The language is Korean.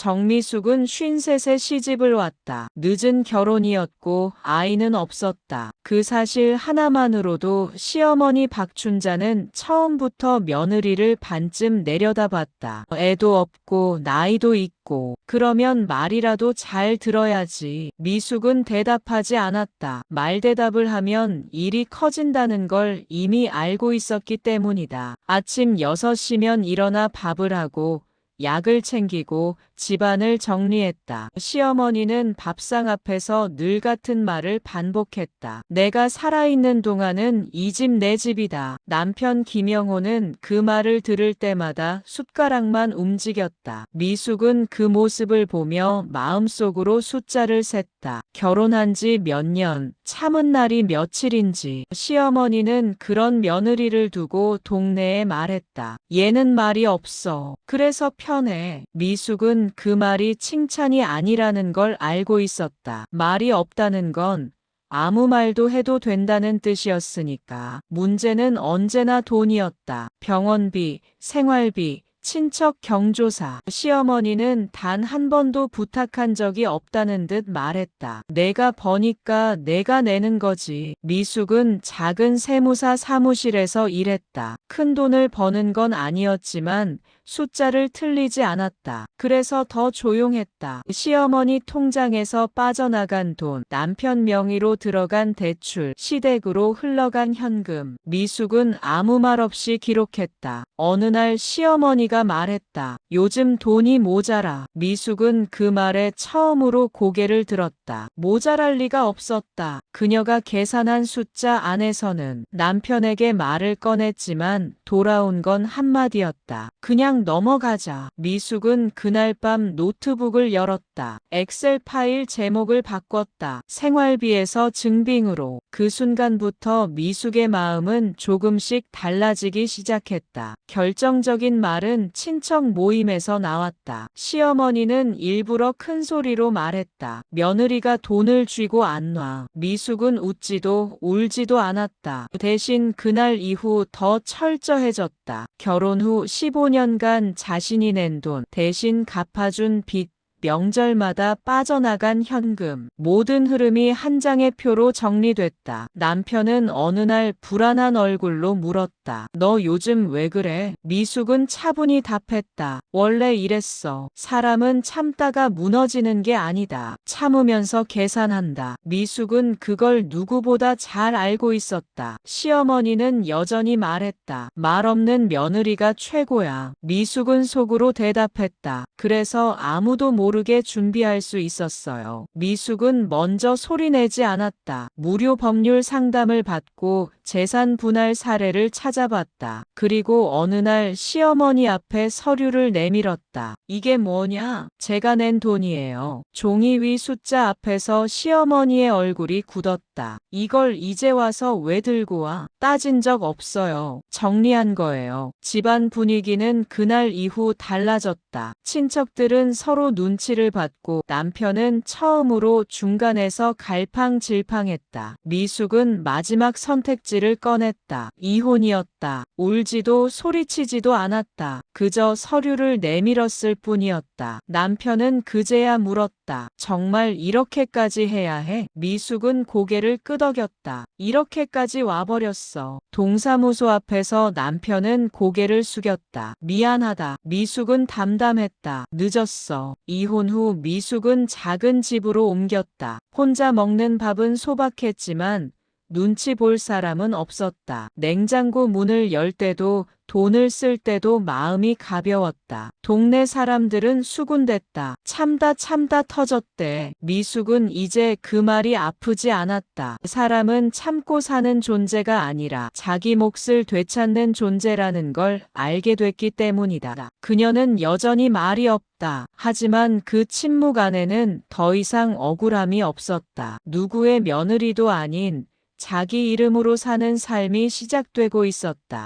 정미숙은 53세 시집을 왔다. 늦은 결혼이었고 아이는 없었다. 그 사실 하나만으로도 시어머니 박춘자는 처음부터 며느리를 반쯤 내려다봤다. 애도 없고 나이도 있고 그러면 말이라도 잘 들어야지. 미숙은 대답하지 않았다. 말대답을 하면 일이 커진다는 걸 이미 알고 있었기 때문이다. 아침 6시면 일어나 밥을 하고 약을 챙기고 집안을 정리했다. 시어머니는 밥상 앞에서 늘 같은 말을 반복했다. 내가 살아있는 동안은 이 집 내 집이다. 남편 김영호는 그 말을 들을 때마다 숟가락만 움직였다. 미숙은 그 모습을 보며 마음속으로 숫자를 셌다. 결혼한 지 몇 년, 참은 날이 며칠인지. 시어머니는 그런 며느리를 두고 동네에 말했다. 얘는 말이 없어. 그래서 편해. 미숙은 그 말이 칭찬이 아니라는 걸 알고 있었다. 말이 없다는 건 아무 말도 해도 된다는 뜻이었으니까. 문제는 언제나 돈이었다. 병원비, 생활비, 친척 경조사. 시어머니는 단 한 번도 부탁한 적이 없다는 듯 말했다. 내가 버니까 내가 내는 거지. 미숙은 작은 세무사 사무실에서 일했다. 큰 돈을 버는 건 아니었지만 숫자를 틀리지 않았다. 그래서 더 조용했다. 시어머니 통장에서 빠져나간 돈, 남편 명의로 들어간 대출, 시댁으로 흘러간 현금. 미숙은 아무 말 없이 기록했다. 어느 날 시어머니가 말했다. 요즘 돈이 모자라. 미숙은 그 말에 처음으로 고개를 들었다. 모자랄 리가 없었다. 그녀가 계산한 숫자 안에서는. 남편에게 말을 꺼냈지만 돌아온 건 한마디였다. 그냥 넘어가자. 미숙은 그날 밤 노트북을 열었다. 엑셀 파일 제목을 바꿨다. 생활비에서 증빙으로. 그 순간부터 미숙의 마음은 조금씩 달라지기 시작했다. 결정적인 말은 친척 모임에서 나왔다. 시어머니는 일부러 큰 소리로 말했다. 며느리가 돈을 쥐고 안 놔. 미숙은 웃지도 울지도 않았다. 대신 그날 이후 더 철저해졌다. 결혼 후 15년간 자신이 낸 돈, 대신 갚아준 빚, 명절마다 빠져나간 현금, 모든 흐름이 한 장의 표로 정리됐다. 남편은 어느 날 불안한 얼굴로 물었다. 너 요즘 왜 그래? 미숙은 차분히 답했다. 원래 이랬어. 사람은 참다가 무너지는 게 아니다. 참으면서 계산한다. 미숙은 그걸 누구보다 잘 알고 있었다. 시어머니는 여전히 말했다. 말 없는 며느리가 최고야. 미숙은 속으로 대답했다. 그래서 아무도 모르게 준비할 수 있었어요. 미숙은 먼저 소리내지 않았다. 무료 법률 상담을 받고 재산 분할 사례를 찾아봤다. 그리고 어느 날 시어머니 앞에 서류를 내밀었다. 이게 뭐냐? 제가 낸 돈이에요. 종이 위 숫자 앞에서 시어머니의 얼굴이 굳었다. 이걸 이제 와서 왜 들고 와? 따진 적 없어요. 정리한 거예요. 집안 분위기는 그날 이후 달라졌다. 친척들은 서로 눈치를 받고 남편은 처음으로 중간에서 갈팡질팡했다. 미숙은 마지막 선택지를 꺼냈다. 이혼이었다. 울지도 소리치지도 않았다. 그저 서류를 내밀었을 뿐이었다. 남편은 그제야 물었다. 정말 이렇게까지 해야 해? 미숙은 고개를 끄덕였다. 이렇게까지 와버렸어. 동사무소 앞에서 남편은 고개를 숙였다. 미안하다. 미숙은 담담했다. 늦었어. 이혼 후 미숙은 작은 집으로 옮겼다. 혼자 먹는 밥은 소박했지만 눈치 볼 사람은 없었다. 냉장고 문을 열 때도 돈을 쓸 때도 마음이 가벼웠다. 동네 사람들은 수군댔다. 참다 터졌대. 미숙은 이제 그 말이 아프지 않았다. 사람은 참고 사는 존재가 아니라 자기 몫을 되찾는 존재라는 걸 알게 됐기 때문이다. 그녀는 여전히 말이 없다. 하지만 그 침묵 안에는 더 이상 억울함이 없었다. 누구의 며느리도 아닌 자기 이름으로 사는 삶이 시작되고 있었다.